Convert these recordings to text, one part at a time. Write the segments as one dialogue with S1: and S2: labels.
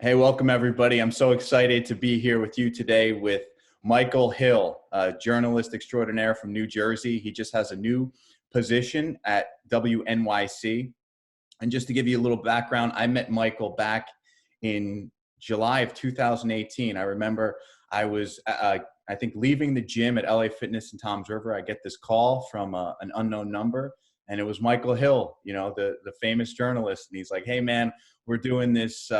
S1: Hey, welcome everybody. I'm so excited to be here with you today with Michael Hill, a journalist extraordinaire from New Jersey. He just has a new position at WNYC. And just to give you a little background, I met Michael back in July of 2018. I remember I was, I think, leaving the gym at LA Fitness in Toms River. I get this call from an unknown number, and it was Michael Hill, the famous journalist. And he's like, "Hey, man, we're doing this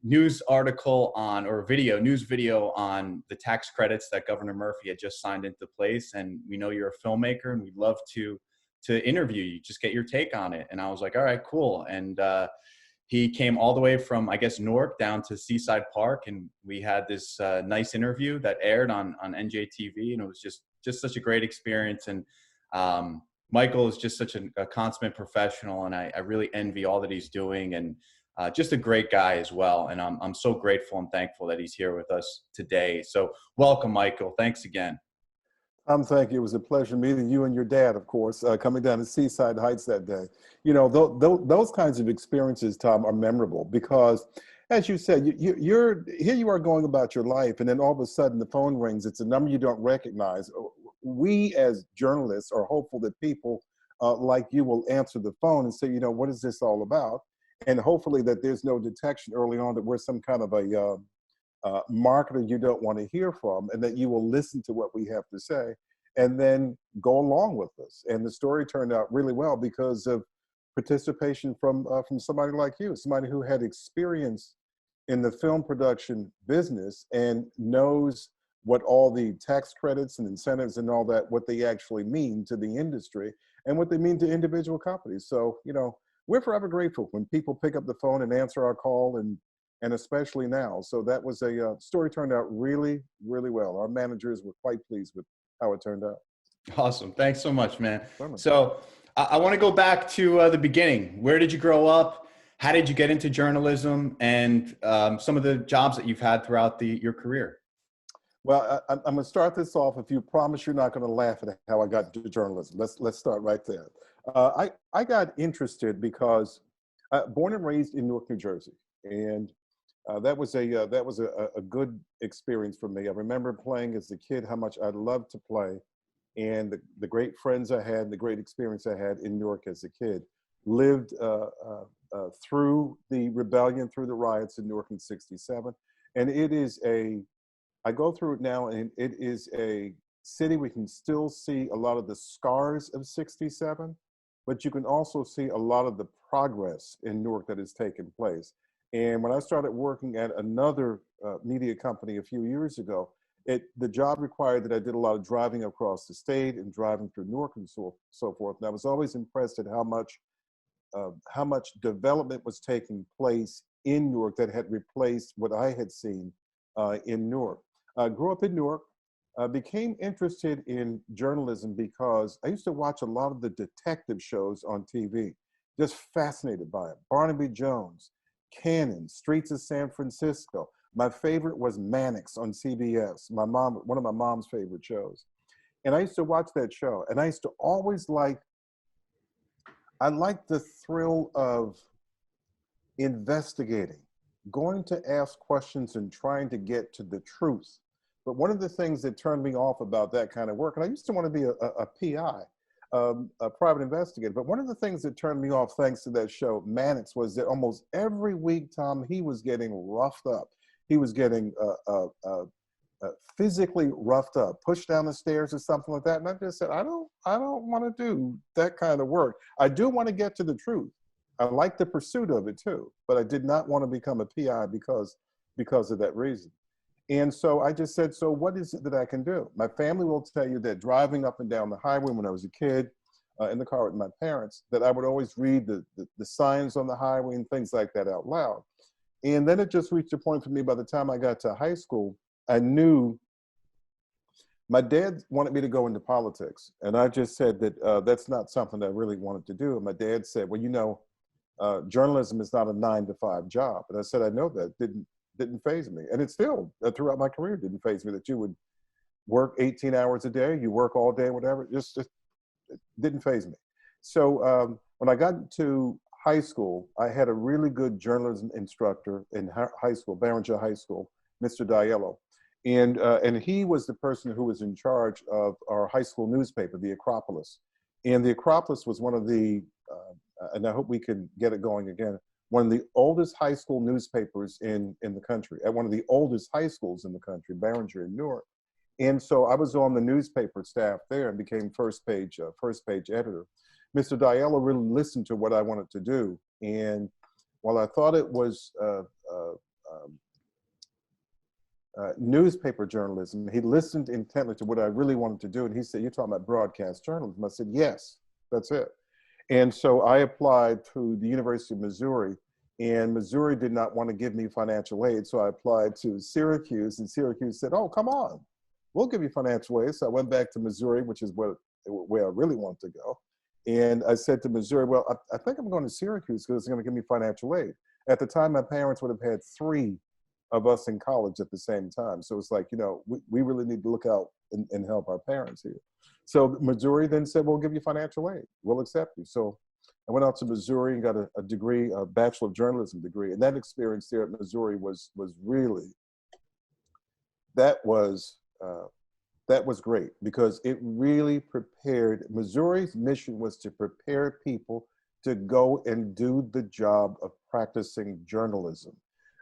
S1: news article on, or news video on the tax credits that Governor Murphy had just signed into place. And we know you're a filmmaker and we'd love to interview you, just get your take on it." And I was like, all right, cool. And he came all the way from, I guess, Newark down to Seaside Park. And we had this nice interview that aired on NJTV. And it was just such a great experience. And Michael is just such a consummate professional. And I really envy all that he's doing. And just a great guy as well. And I'm so grateful and thankful that he's here with us today. So welcome, Michael. Thanks again.
S2: Thank you. It was a pleasure meeting you and your dad, of course, coming down to Seaside Heights that day. You know, those kinds of experiences, Tom, are memorable because, as you said, you're here. You are going about your life, and then all of a sudden the phone rings. It's a number you don't recognize. We, as journalists, are hopeful that people like you will answer the phone and say, you know, what is this all about? And hopefully that there's no detection early on that we're some kind of a marketer you don't want to hear from, and that you will listen to what we have to say and then go along with us. And the story turned out really well because of participation from somebody like you, somebody who had experience in the film production business and knows what all the tax credits and incentives and all that, what they actually mean to the industry and what they mean to individual companies. So, you know, we're forever grateful when people pick up the phone and answer our call, and especially now. So that was a story turned out really, really well. Our managers were quite pleased with how it turned out.
S1: Awesome. Thanks so much, man. So I want to go back to the beginning. Where did you grow up? How did you get into journalism, and some of the jobs that you've had throughout your career?
S2: Well, I'm going to start this off. If you promise you're not going to laugh at how I got into journalism, let's start right there. I got interested because born and raised in Newark, New Jersey, and that was a good experience for me. I remember playing as a kid, how much I loved to play, and the great friends I had, the great experience I had in Newark as a kid. Lived through the rebellion, through the riots in Newark in '67, and it is I go through it now, and it is a city we can still see a lot of the scars of '67, but you can also see a lot of the progress in Newark that has taken place. And when I started working at another media company a few years ago, the job required that I did a lot of driving across the state and driving through Newark and so forth. And I was always impressed at how much development was taking place in Newark that had replaced what I had seen in Newark. Grew up in Newark, became interested in journalism because I used to watch a lot of the detective shows on TV, just fascinated by it. Barnaby Jones, Cannon, Streets of San Francisco. My favorite was Mannix on CBS, one of my mom's favorite shows. And I used to watch that show, and I used to always I liked the thrill of investigating, going to ask questions and trying to get to the truth. But one of the things that turned me off about that kind of work, and I used to want to be a PI, a private investigator, but one of the things that turned me off, thanks to that show, Mannix, was that almost every week, Tom, he was getting roughed up. He was getting physically roughed up, pushed down the stairs or something like that. And I just said, I don't want to do that kind of work. I do want to get to the truth. I like the pursuit of it too, but I did not want to become a PI because of that reason. And so I just said, so what is it that I can do? My family will tell you that driving up and down the highway when I was a kid, in the car with my parents, that I would always read the signs on the highway and things like that out loud. And then it just reached a point for me, by the time I got to high school, I knew my dad wanted me to go into politics. And I just said that that's not something I really wanted to do. And my dad said, well, you know, journalism is not a 9-to-5 job. And I said, I know that. Didn't faze me. And it still, throughout my career, didn't faze me that you would work 18 hours a day, you work all day, whatever, it didn't faze me. So when I got to high school, I had a really good journalism instructor in high school, Barringer High School, Mr. Diallo. And he was the person who was in charge of our high school newspaper, the Acropolis. And the Acropolis was one of the, and I hope we can get it going again, one of the oldest high school newspapers in the country, at one of the oldest high schools in the country, Barringer in Newark. And so I was on the newspaper staff there and became first page editor. Mr. Diallo really listened to what I wanted to do. And while I thought it was newspaper journalism, he listened intently to what I really wanted to do. And he said, "You're talking about broadcast journalism." I said, "Yes, that's it." And so I applied to the University of Missouri, and Missouri did not want to give me financial aid. So I applied to Syracuse, and Syracuse said, "Oh, come on, we'll give you financial aid." So I went back to Missouri, which is where I really want to go. And I said to Missouri, "Well, I think I'm going to Syracuse because it's going to give me financial aid." At the time, my parents would have had 3 of us in college at the same time. So it's like, you know, we really need to look out and help our parents here. So Missouri then said, "We'll give you financial aid. We'll accept you." So I went out to Missouri and got a degree, a Bachelor of Journalism degree. And that experience there at Missouri was really, that was great because it really prepared. Missouri's mission was to prepare people to go and do the job of practicing journalism.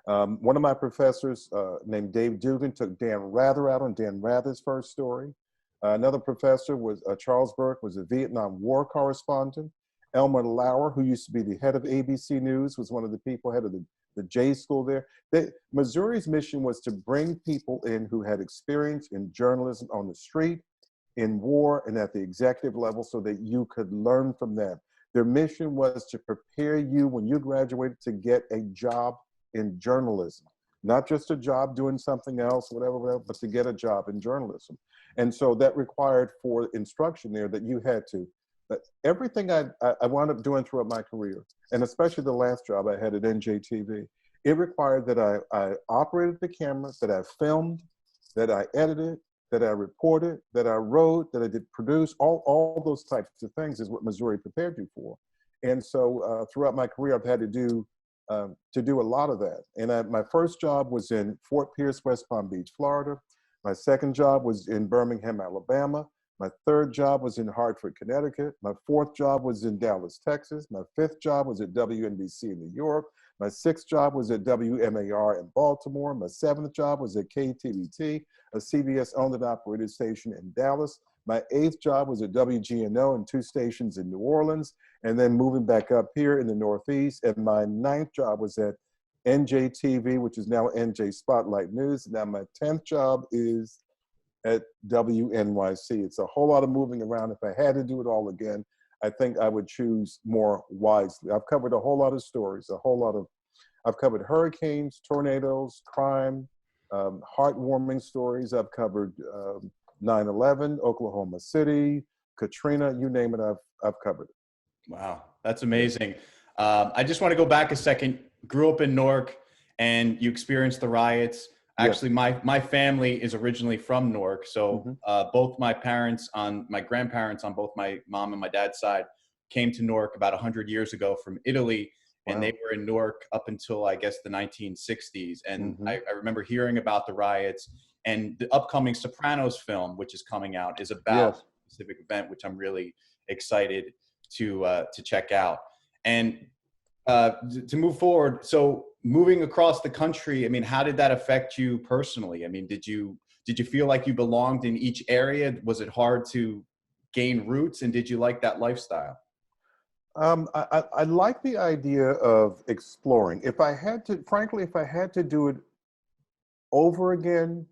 S2: One of my professors named Dave Dugan took Dan Rather out on Dan Rather's first story. Another professor was Charles Burke, was a Vietnam War correspondent. Elmer Lauer, who used to be the head of ABC News, was one of the people, head of the J School there. Missouri's mission was to bring people in who had experience in journalism on the street, in war, and at the executive level so that you could learn from them. Their mission was to prepare you when you graduated to get a job in journalism, not just a job doing something else, whatever, but to get a job in journalism. And so that required for instruction there that you had to, but everything I wound up doing throughout my career, and especially the last job I had at NJTV, it required that I operated the camera, that I filmed, that I edited, that I reported, that I wrote, that I did produce, all those types of things is what Missouri prepared you for. And so throughout my career, I've had to do a lot of that. And my first job was in Fort Pierce, West Palm Beach, Florida. My second job was in Birmingham, Alabama. My third job was in Hartford, Connecticut. My fourth job was in Dallas, Texas. My fifth job was at WNYC in New York. My sixth job was at WMAR in Baltimore. My seventh job was at KTVT, a CBS owned and operated station in Dallas. My eighth job was at WGNO and 2 stations in New Orleans, and then moving back up here in the Northeast. And my ninth job was at NJTV, which is now NJ Spotlight News. Now my 10th job is at WNYC. It's a whole lot of moving around. If I had to do it all again, I think I would choose more wisely. I've covered a whole lot of stories, I've covered hurricanes, tornadoes, crime, heartwarming stories. I've covered 9/11, Oklahoma City, Katrina, you name it, I've covered it.
S1: Wow, that's amazing. I just want to go back a second. Grew up in Newark, and you experienced the riots. Actually, my family is originally from Newark, so both my grandparents on both my mom and my dad's side came to Newark about 100 years ago from Italy, and they were in Newark up until, I guess, the 1960s. And I remember hearing about the riots, and the upcoming Sopranos film, which is coming out, is about a specific event, which I'm really excited to check out. And to move forward, so moving across the country, I mean, how did that affect you personally? I mean, did you feel like you belonged in each area? Was it hard to gain roots, and did you like that lifestyle?
S2: I like the idea of exploring. If I had to do it over again,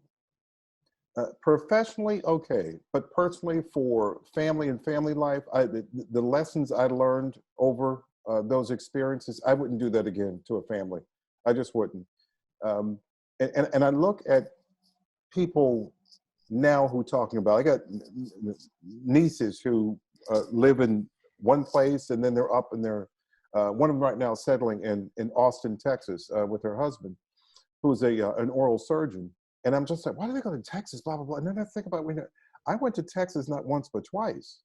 S2: professionally, okay, but personally, for family and family life, the lessons I learned over those experiences, I wouldn't do that again to a family. I just wouldn't. And I look at people now who talking about, I got nieces who live in one place and then they're up and they're, one of them right now settling in Austin, Texas with her husband, who's an oral surgeon. And I'm just like, why do they go to Texas, blah, blah, blah. And then I think about, I went to Texas not once, but twice.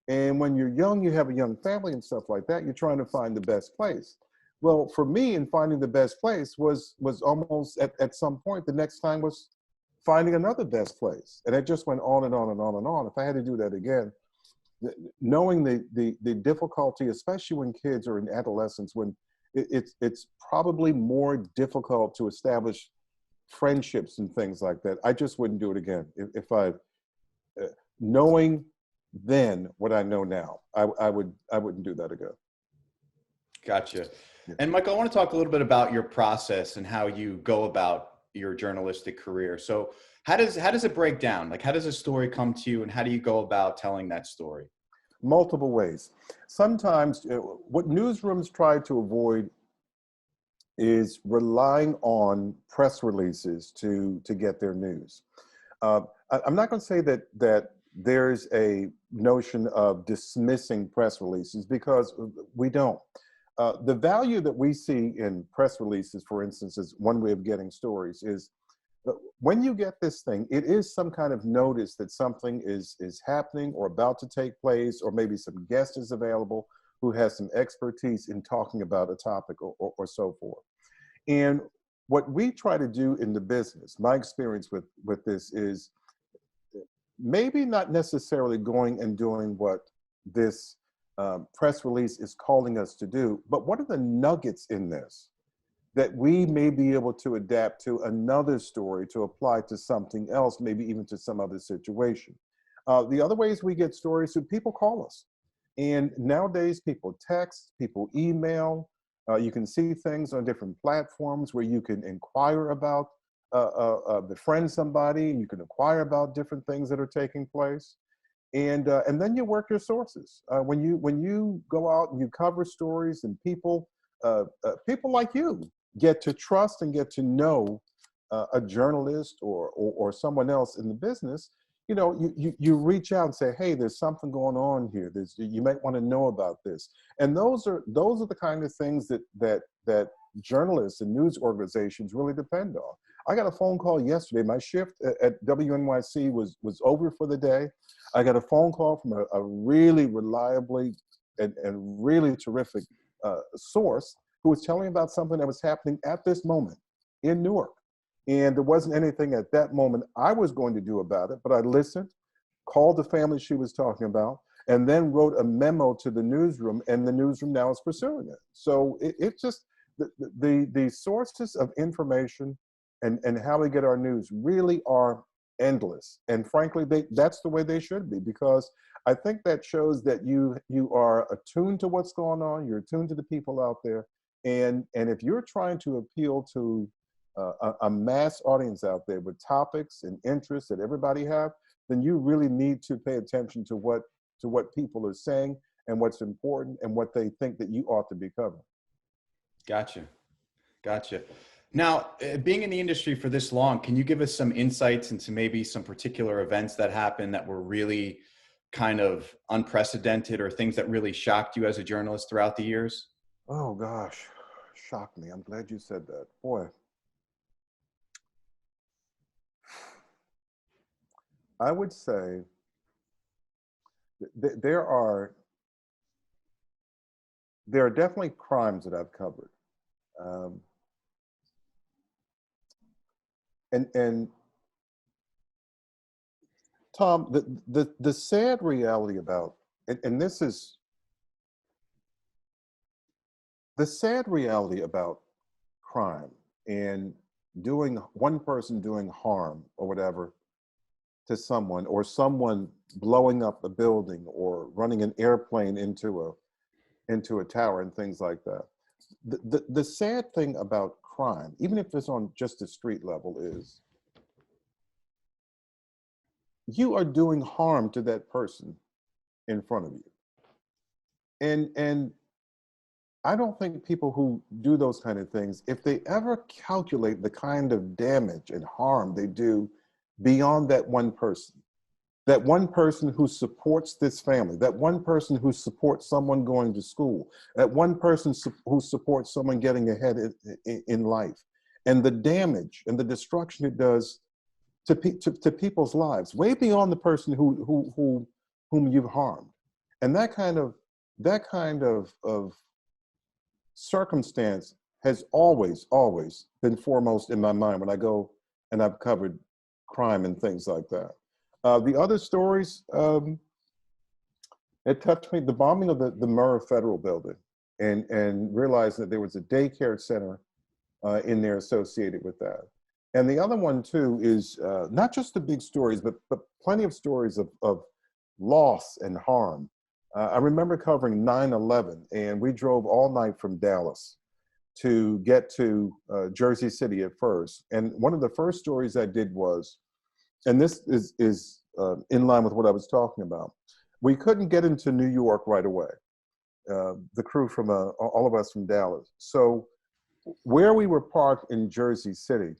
S2: And when you're young, you have a young family and stuff like that, you're trying to find the best place. Well, for me, in finding the best place was almost at some point, the next time was finding another best place. And it just went on and on and on and on. If I had to do that again, knowing the difficulty, especially when kids are in adolescence, when it's probably more difficult to establish friendships and things like that. I just wouldn't do it again. If I, knowing then what I know now, I wouldn't do that again.
S1: Gotcha.
S2: Yeah.
S1: And Michael, I want to talk a little bit about your process and how you go about your journalistic career. So how does it break down? Like, how does a story come to you, and how do you go about telling that story?
S2: Multiple ways. Sometimes what newsrooms try to avoid is relying on press releases to get their news. I'm not going to say that there's a notion of dismissing press releases, because we don't. The value that we see in press releases, for instance, is one way of getting stories is when you get this thing, it is some kind of notice that something is happening or about to take place, or maybe some guest is available who has some expertise in talking about a topic or so forth. And what we try to do in the business, my experience with this is maybe not necessarily going and doing what this press release is calling us to do, but what are the nuggets in this that we may be able to adapt to another story to apply to something else, maybe even to some other situation. The other ways we get stories is people call us. And nowadays people text, people email, you can see things on different platforms where you can inquire about, befriend somebody, you can inquire about different things that are taking place. And then you work your sources. When you go out and you cover stories, and people like you get to trust and get to know a journalist or someone else in the business, you know, you reach out and say, hey, there's something going on here. You might want to know about this. And those are the kind of things that journalists and news organizations really depend on. I got a phone call yesterday. My shift at WNYC was over for the day. I got a phone call from a really reliably and really terrific source who was telling me about something that was happening at this moment in Newark. And there wasn't anything at that moment I was going to do about it, but I listened, called the family she was talking about, and then wrote a memo to the newsroom, and the newsroom now is pursuing it. So it just, the sources of information and how we get our news really are endless. And frankly, that's the way they should be, because I think that shows that you are attuned to what's going on, you're attuned to the people out there. And if you're trying to appeal to a mass audience out there with topics and interests that everybody have, then you really need to pay attention to what people are saying and what's important and what they think that you ought to be covering.
S1: Gotcha. Now, being in the industry for this long, can you give us some insights into maybe some particular events that happened that were really kind of unprecedented, or things that really shocked you as a journalist throughout the years?
S2: Oh gosh, shocked me. I'm glad you said that. Boy, I would say there are definitely crimes that I've covered. And Tom, the sad reality about, and this is the sad reality about crime and one person doing harm or whatever to someone, or someone blowing up a building or running an airplane into a tower and things like that. The sad thing about crime, even if it's on just a street level, is you are doing harm to that person in front of you. And I don't think people who do those kind of things, if they ever calculate the kind of damage and harm they do beyond that one person who supports this family, that one person who supports someone going to school, that one person who supports someone getting ahead in life, and the damage and the destruction it does to people's lives, way beyond the person whom you've harmed. And that kind of circumstance has always been foremost in my mind when I go and I've covered crime and things like that. The other stories, it touched me, the bombing of the Murrah Federal Building, and realizing that there was a daycare center in there associated with that. And the other one too is not just the big stories, but plenty of stories of loss and harm. I remember covering 9/11, and we drove all night from Dallas to get to Jersey City at first. And one of the first stories I did was, and this is in line with what I was talking about, we couldn't get into New York right away. The crew from all of us from Dallas. So where we were parked in Jersey City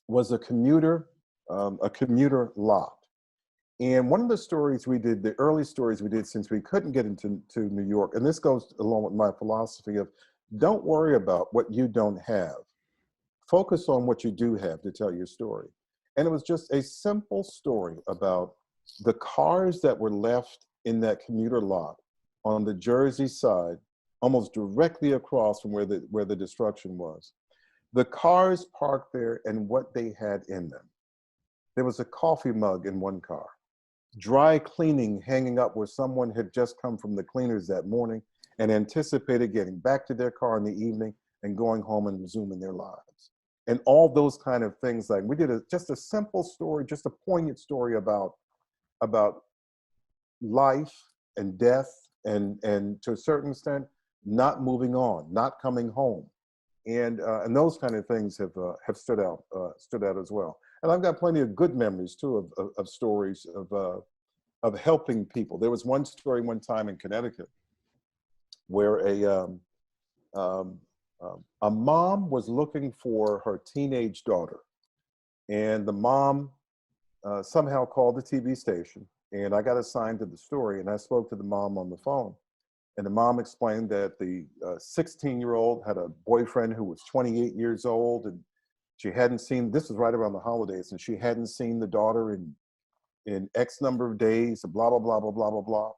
S2: was a commuter lot. And one of the stories we did, the early stories we did, since we couldn't get into New York, and this goes along with my philosophy of don't worry about what you don't have. Focus on what you do have to tell your story. And it was just a simple story about the cars that were left in that commuter lot on the Jersey side, almost directly across from where the destruction was. The cars parked there and what they had in them. There was a coffee mug in one car, dry cleaning hanging up where someone had just come from the cleaners that morning and anticipated getting back to their car in the evening and going home and resuming their lives. And all those kind of things. Like we did just a simple story, just a poignant story about life and death and to a certain extent, not moving on, not coming home. And those kind of things have stood out as well. And I've got plenty of good memories too of stories of helping people. There was one story one time in Connecticut where a mom was looking for her teenage daughter, and the mom somehow called the TV station, and I got assigned to the story, and I spoke to the mom on the phone. And the mom explained that the 16-year-old had a boyfriend who was 28 years old, and she hadn't seen, this was right around the holidays, and she hadn't seen the daughter in X number of days, blah, blah, blah, blah, blah, blah, blah.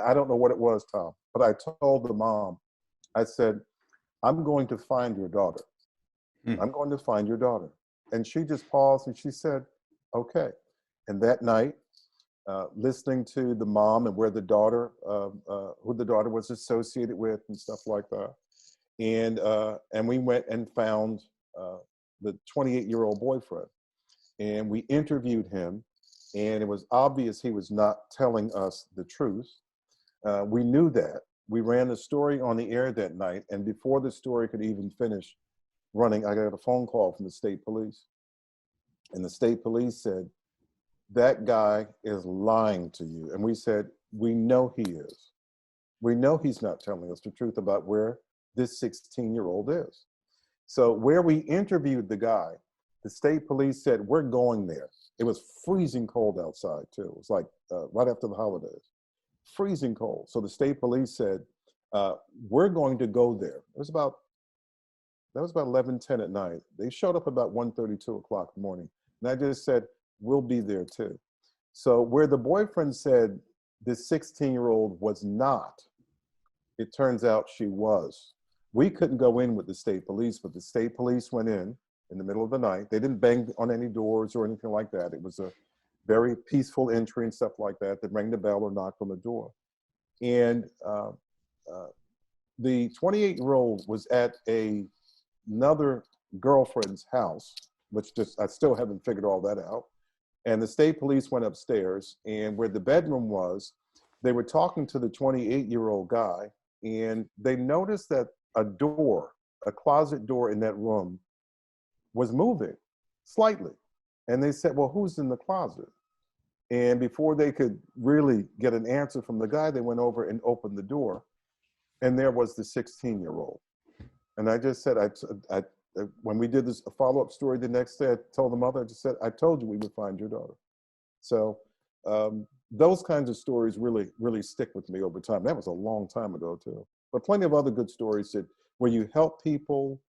S2: I don't know what it was, Tom, but I told the mom, I said, I'm going to find your daughter. I'm going to find your daughter. And she just paused and she said, okay. And that night, listening to the mom and where the daughter, who the daughter was associated with and stuff like that. And we went and found the 28-year-old boyfriend. And we interviewed him, and it was obvious he was not telling us the truth. We knew that. We ran the story on the air that night, and before the story could even finish running, I got a phone call from the state police. And the state police said, that guy is lying to you. And we said, we know he is. We know he's not telling us the truth about where this 16-year-old is. So where we interviewed the guy, the state police said, we're going there. It was freezing cold outside too. It was like right after the holidays, freezing cold. So the state police said, we're going to go there. That was about 11:10 at night. They showed up about 1:30, 2 o'clock in the morning. And I just said, we'll be there too. So where the boyfriend said this 16-year-old was not, it turns out she was. We couldn't go in with the state police, but the state police went in the middle of the night. They didn't bang on any doors or anything like that. It was a very peaceful entry and stuff like that. They rang the bell or knocked on the door. And the 28-year-old was at another girlfriend's house, which just, I still haven't figured all that out. And the state police went upstairs, and where the bedroom was, they were talking to the 28-year-old guy, and they noticed that a closet door in that room was moving slightly. And they said, well, who's in the closet? And before they could really get an answer from the guy, they went over and opened the door, and there was the 16-year-old. And I just said, when we did this a follow-up story the next day, I told the mother, I just said, I told you we would find your daughter. So those kinds of stories really, really stick with me over time. That was a long time ago too. But plenty of other good stories where you help people,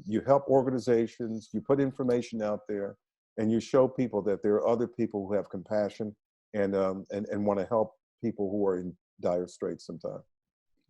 S2: you help organizations, you put information out there, and you show people that there are other people who have compassion and want to help people who are in dire straits sometimes.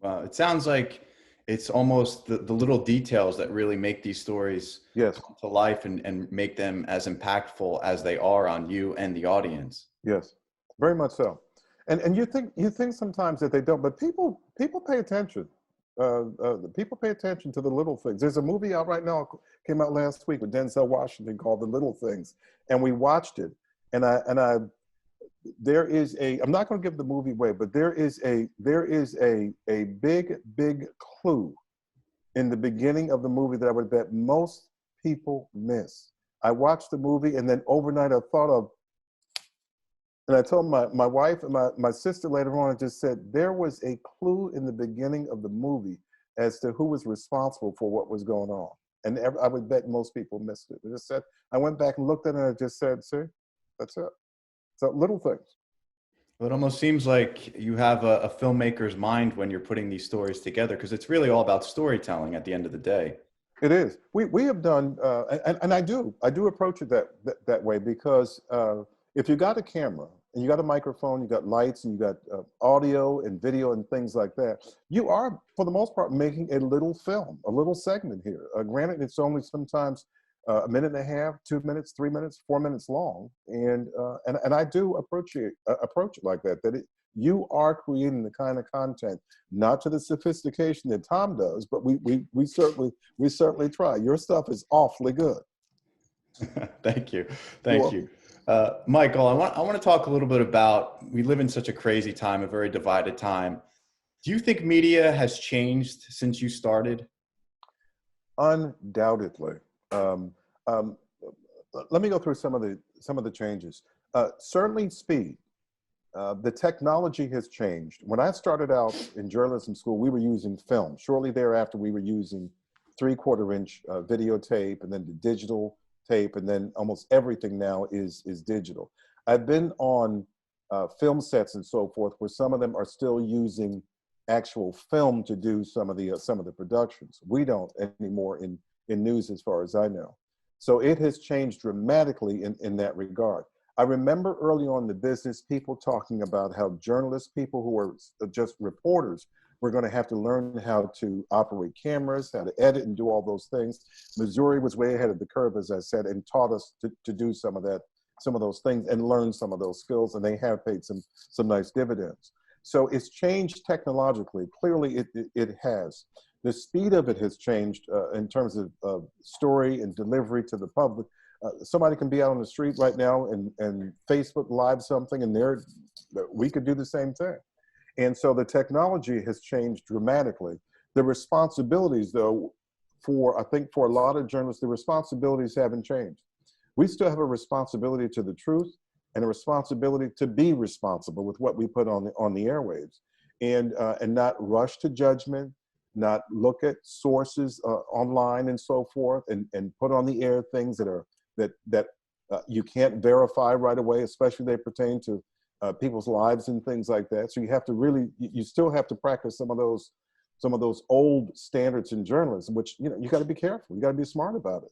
S1: Wow, it sounds like it's almost the little details that really make these stories
S2: Yes,
S1: come to life and make them as impactful as they are on you and the audience.
S2: yes, very much so. And you think sometimes that they don't, but people pay attention. The people pay attention to the little things. There's a movie out right now, came out last week with Denzel Washington called The Little Things, and we watched it. And I there is a, I'm not going to give the movie away, but there is a big clue in the beginning of the movie that I would bet most people miss. I watched the movie, and then overnight I thought of, and I told my wife and my sister later on, I just said, there was a clue in the beginning of the movie as to who was responsible for what was going on. And I would bet most people missed it. I just said, I went back and looked at it and I just said, see, that's it. So little things.
S1: It almost seems like you have a filmmaker's mind when you're putting these stories together, because it's really all about storytelling at the end of the day.
S2: It is. We have done, and I do approach it that way, because if you got a camera and you got a microphone, you got lights, and you got audio and video and things like that, you are, for the most part, making a little film, a little segment here. Granted, it's only sometimes a minute and a half, 2 minutes, 3 minutes, 4 minutes long, and I do approach it like that. You are creating the kind of content, not to the sophistication that Tom does, but we certainly try. Your stuff is awfully good.
S1: Thank you. Thank you. Michael, I want to talk a little bit about, we live in such a crazy time, a very divided time. Do you think media has changed since you started?
S2: Undoubtedly. Let me go through some of the changes. Certainly speed. The technology has changed. When I started out in journalism school, we were using film. Shortly thereafter, we were using 3/4-inch videotape, and then the digital tape, and then almost everything now is digital. I've been on film sets and so forth where some of them are still using actual film to do some of the productions. We don't anymore in news, as far as I know. So it has changed dramatically in that regard. I remember early on in the business, people talking about how journalists, people who are just reporters, were going to have to learn how to operate cameras, how to edit and do all those things. Missouri was way ahead of the curve, as I said, and taught us to do some of those things and learn some of those skills, and they have paid some nice dividends. So it's changed technologically. Clearly, it has. The speed of it has changed in terms of story and delivery to the public. Somebody can be out on the street right now and Facebook Live something, and we could do the same thing. And so the technology has changed dramatically. The responsibilities, though, I think for a lot of journalists, the responsibilities haven't changed. We still have a responsibility to the truth and a responsibility to be responsible with what we put on the airwaves, and not rush to judgment, not look at sources online and so forth, and put on the air things that you can't verify right away, especially they pertain to people's lives and things like that. So you have to you still have to practice some of those old standards in journalism, which, you got to be careful. You got to be smart about it.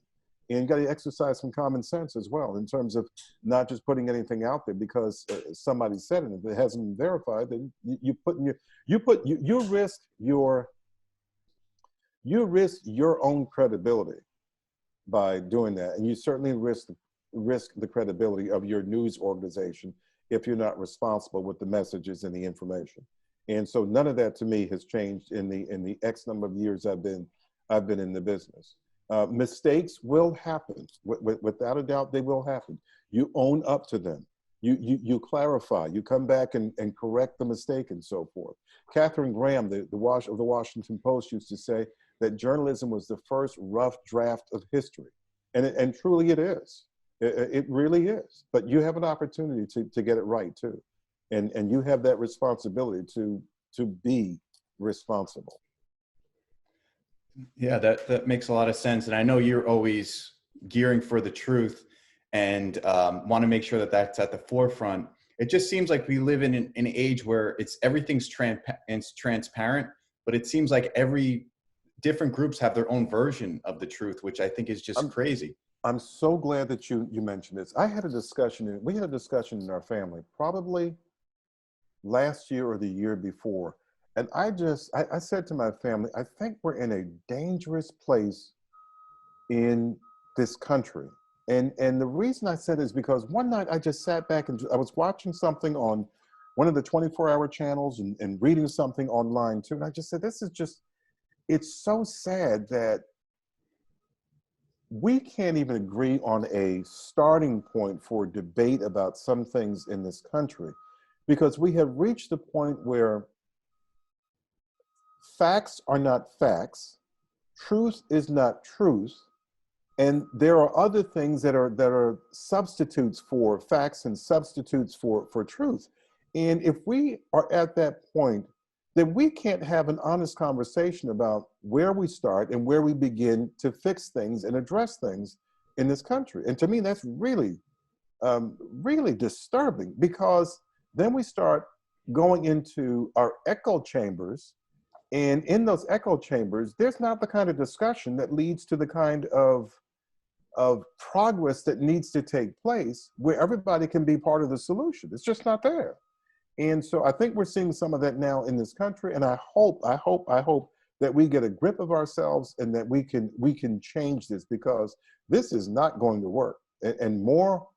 S2: And you got to exercise some common sense as well, in terms of not just putting anything out there because somebody said it. If it hasn't been verified, then you risk your own credibility by doing that, and you certainly risk the credibility of your news organization if you're not responsible with the messages and the information. And so none of that to me has changed in the X number of years I've been in the business. Mistakes will happen. Without a doubt, they will happen. You own up to them. You clarify. You come back and correct the mistake and so forth. Katharine Graham, of the Washington Post, used to say that journalism was the first rough draft of history, and truly it is. It really is. But you have an opportunity to get it right too, and you have that responsibility to be responsible.
S1: Yeah, that makes a lot of sense. And I know you're always gearing for the truth and want to make sure that that's at the forefront. It just seems like we live in an age where everything's transparent, but it seems like different groups have their own version of the truth, which I think is just crazy.
S2: I'm so glad that you mentioned this. We had a discussion in our family, probably last year or the year before. And I said to my family, I think we're in a dangerous place in this country. And the reason I said is because one night I just sat back and I was watching something on one of the 24-hour channels and reading something online too. And I just said, this is just, it's so sad that we can't even agree on a starting point for debate about some things in this country, because we have reached the point where facts are not facts, truth is not truth, and there are other things that are substitutes for facts and substitutes for truth. And if we are at that point, then we can't have an honest conversation about where we start and where we begin to fix things and address things in this country. And to me, that's really, really disturbing, because then we start going into our echo chambers. And in those echo chambers, there's not the kind of discussion that leads to the kind of progress that needs to take place where everybody can be part of the solution. It's just not there. And so I think we're seeing some of that now in this country. And I hope that we get a grip of ourselves and that we can change this, because this is not going to work. And more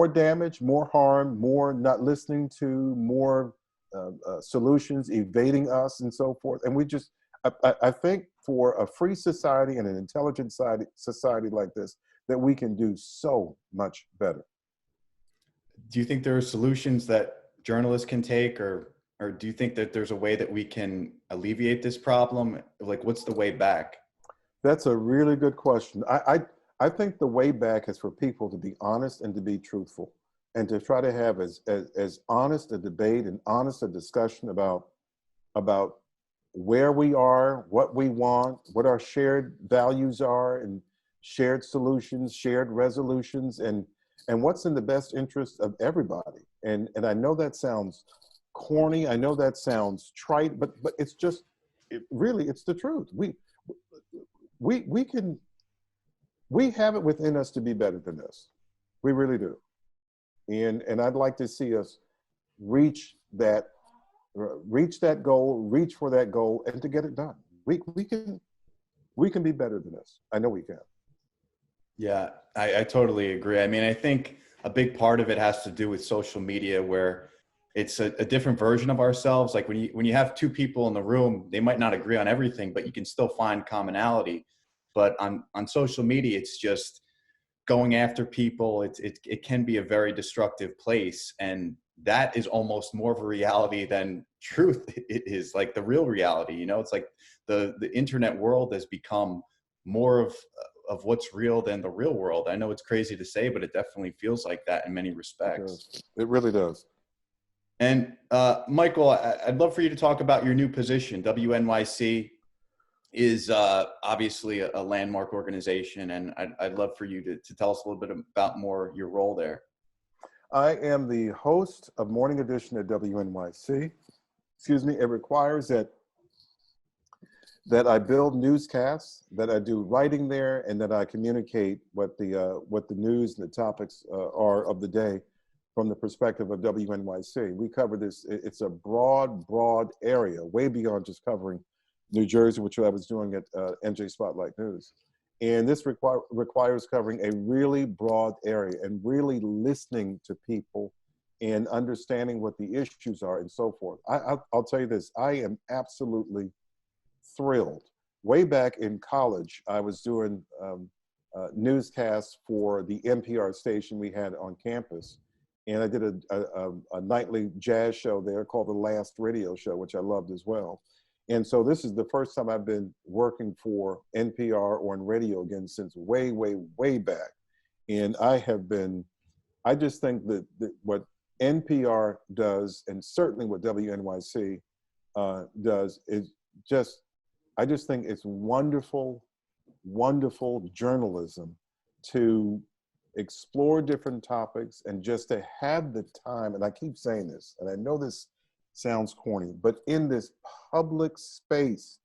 S2: damage, more harm, more not listening to, more solutions evading us and so forth. And I think for a free society and an intelligent society like this, that we can do so much better.
S1: Do you think there are solutions that journalists can take, or do you think that there's a way that we can alleviate this problem? Like, what's the way back?
S2: That's a really good question. I think the way back is for people to be honest and to be truthful, and to try to have as honest a debate and honest a discussion about where we are, what we want, what our shared values are, and shared solutions, shared resolutions, and what's in the best interest of everybody. And I know that sounds corny, I know that sounds trite, but it's just, really, it's the truth. We have it within us to be better than this. We really do. And I'd like to see us reach that goal, reach for that goal, and to get it done. We can be better than this. I know we can.
S1: Yeah, I totally agree. I mean, I think a big part of it has to do with social media, where it's a different version of ourselves. Like when you have two people in the room, they might not agree on everything, but you can still find commonality. But on social media, it's just going after people. It can be a very destructive place, and that is almost more of a reality than truth. It is like the real reality. You know, it's like the internet world has become more of what's real than the real world. I know it's crazy to say, but it definitely feels like that in many respects.
S2: It really does.
S1: And Michael, I'd love for you to talk about your new position. WNYC is obviously a landmark organization, and I'd love for you to tell us a little bit about more your role there.
S2: I am the host of Morning Edition at WNYC. Excuse me. It requires that I build newscasts, that I do writing there, and that I communicate what the news and the topics are of the day from the perspective of WNYC. We cover this. It's a broad area, way beyond just covering New Jersey, which I was doing at NJ Spotlight News. And this requires covering a really broad area and really listening to people and understanding what the issues are and so forth. I'll tell you this, I am absolutely thrilled. Way back in college, I was doing newscasts for the NPR station we had on campus. And I did a nightly jazz show there called The Last Radio Show, which I loved as well. And so this is the first time I've been working for NPR or in radio again since way back. And I just think that what NPR does, and certainly what WNYC does, is I just think it's wonderful journalism to explore different topics and just to have the time, and I keep saying this, and I know this sounds corny, but in this public space,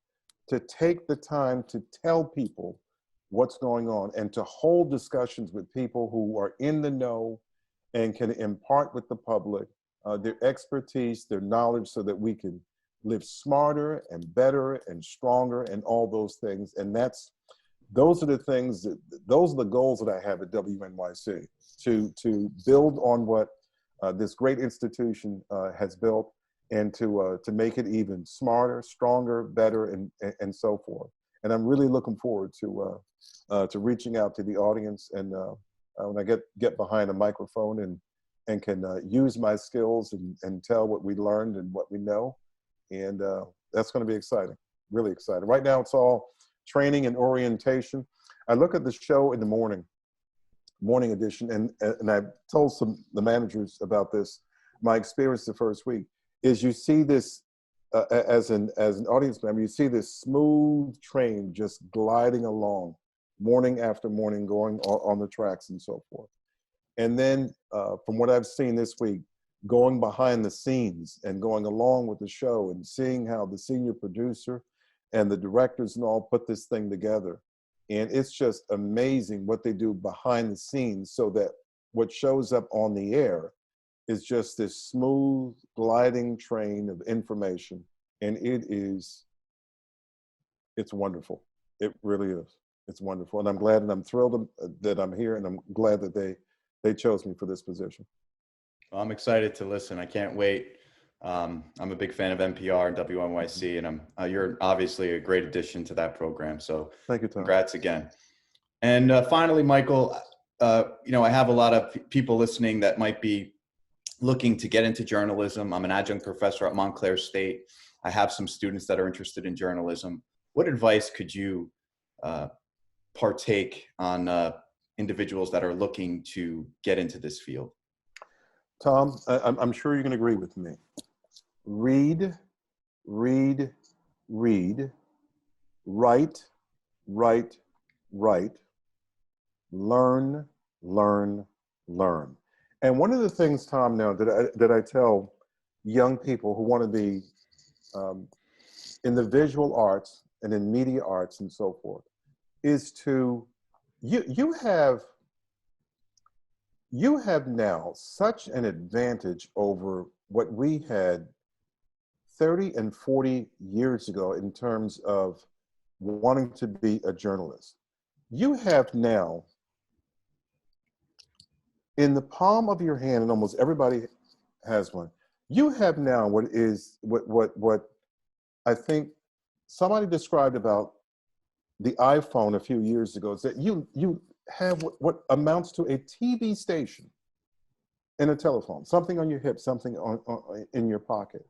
S2: to take the time to tell people what's going on and to hold discussions with people who are in the know and can impart with the public their expertise, their knowledge, so that we can live smarter and better and stronger and all those things. And those are the things those are the goals that I have at WNYC, to build on what this great institution has built, and to make it even smarter, stronger, better, and so forth. And I'm really looking forward to reaching out to the audience, and when I get behind a microphone and can use my skills and tell what we learned and what we know. And that's going to be exciting, really exciting. Right now, it's all training and orientation. I look at the show in the morning edition, and I've told the managers about this. My experience the first week is, you see this as an audience member, you see this smooth train just gliding along, morning after morning, going on the tracks and so forth. And then from what I've seen this week, going behind the scenes and going along with the show and seeing how the senior producer and the directors and all put this thing together. And it's just amazing what they do behind the scenes, so that what shows up on the air is just this smooth gliding train of information. And it's wonderful. It really is. It's wonderful. And I'm glad, and I'm thrilled that I'm here, and I'm glad that they chose me for this position.
S1: Well, I'm excited to listen. I can't wait. I'm a big fan of NPR and WNYC, and you're obviously a great addition to that program. So
S2: thank you, Tom.
S1: Congrats again. And finally, Michael, I have a lot of people listening that might be looking to get into journalism. I'm an adjunct professor at Montclair State. I have some students that are interested in journalism. What advice could you partake on individuals that are looking to get into this field?
S2: Tom, I'm sure you can agree with me. Read, read, read, write, write, write, learn, learn, learn. And one of the things, Tom, now that I tell young people who want to be in the visual arts and in media arts and so forth, is you have now such an advantage over what we had 30 and 40 years ago in terms of wanting to be a journalist. You have now, in the palm of your hand, and almost everybody has one, you have now what I think somebody described about the iPhone a few years ago, is that you have what amounts to a TV station in a telephone, something on your hip, something in your pocket.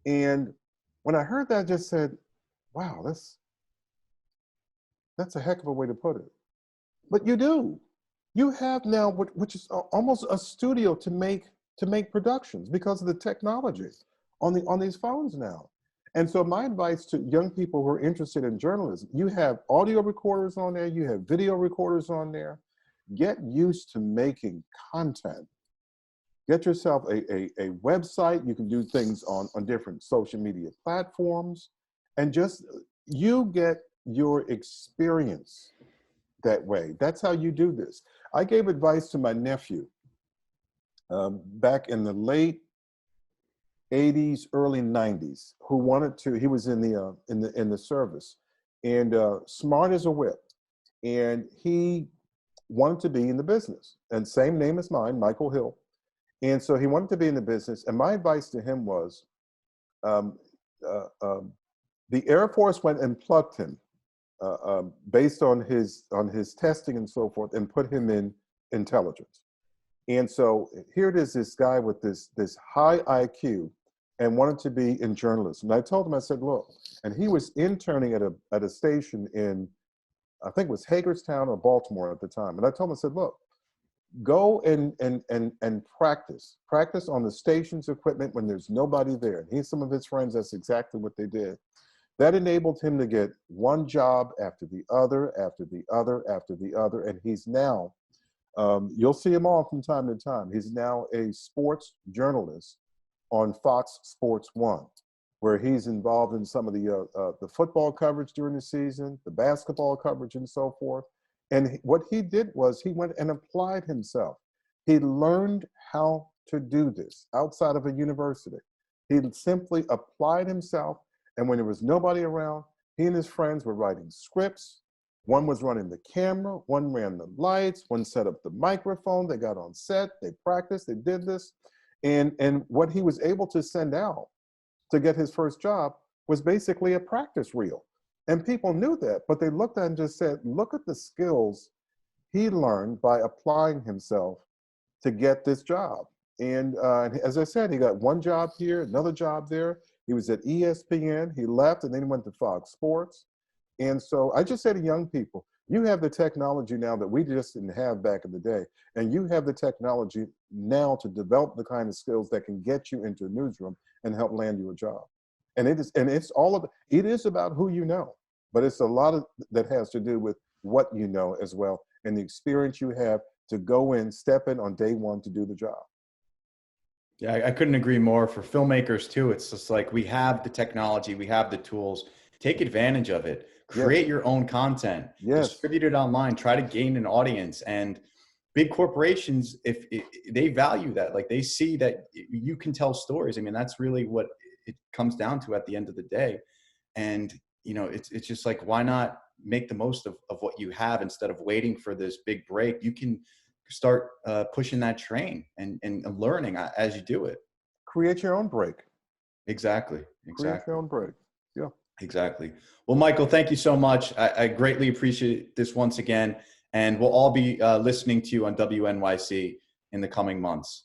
S2: And when I heard that, I just said, wow, that's a heck of a way to put it. But you do. You have now which is almost a studio to make productions because of the technology on these phones now. And so my advice to young people who are interested in journalism, you have audio recorders on there, you have video recorders on there. Get used to making content. Get yourself a website. You can do things on different social media platforms, and just you get your experience that way. That's how you do this. I gave advice to my nephew back in the late 80s, early 90s, who wanted to. He was in the service, and smart as a whip, and he wanted to be in the business. And same name as mine, Michael Hill. And so he wanted to be in the business. And my advice to him was, the Air Force went and plucked him based on his testing and so forth, and put him in intelligence. And so here it is, this guy with this high IQ, and wanted to be in journalism. And I told him, I said, look, and he was interning at a station in, I think it was Hagerstown or Baltimore at the time. And I told him, I said, look, go and practice on the station's equipment when there's nobody there. And he and some of his friends, that's exactly what they did. That enabled him to get one job after the other, after the other, after the other. And he's now, you'll see him on from time to time. He's now a sports journalist on Fox Sports 1, where he's involved in some of the football coverage during the season, the basketball coverage and so forth. And what he did was he went and applied himself. He learned how to do this outside of a university. He simply applied himself, and when there was nobody around, he and his friends were writing scripts. One was running the camera, one ran the lights, one set up the microphone, they got on set, they practiced, they did this. And what he was able to send out to get his first job was basically a practice reel. And people knew that, but they looked at it and just said, look at the skills he learned by applying himself to get this job. And as I said, he got one job here, another job there. He was at ESPN, he left, and then he went to Fox Sports. And so I just say to young people, you have the technology now that we just didn't have back in the day. And you have the technology now to develop the kind of skills that can get you into a newsroom and help land you a job. And it is about who you know, but it's a lot of that has to do with what you know as well, and the experience you have to go in, step in on day one to do the job.
S1: Yeah, I couldn't agree more. For filmmakers too, it's just like, we have the technology, we have the tools, take advantage of it, create
S2: Yes.
S1: your own content,
S2: Yes.
S1: distribute it online, try to gain an audience. And big corporations, if they value that, like they see that you can tell stories. I mean, that's really what it comes down to at the end of the day. And, it's just like, why not make the most of what you have instead of waiting for this big break? You can start pushing that train and learning as you do it.
S2: Create your own break.
S1: Exactly.
S2: Create your own break. Yeah.
S1: Exactly. Well, Michael, thank you so much. I greatly appreciate this once again. And we'll all be listening to you on WNYC in the coming months.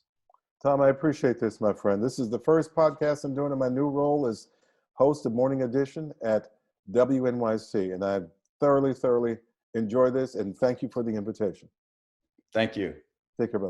S2: Tom, I appreciate this, my friend. This is the first podcast I'm doing in my new role as host of Morning Edition at WNYC. And I've thoroughly enjoyed this. And thank you for the invitation.
S1: Thank you.
S2: Take care, buddy.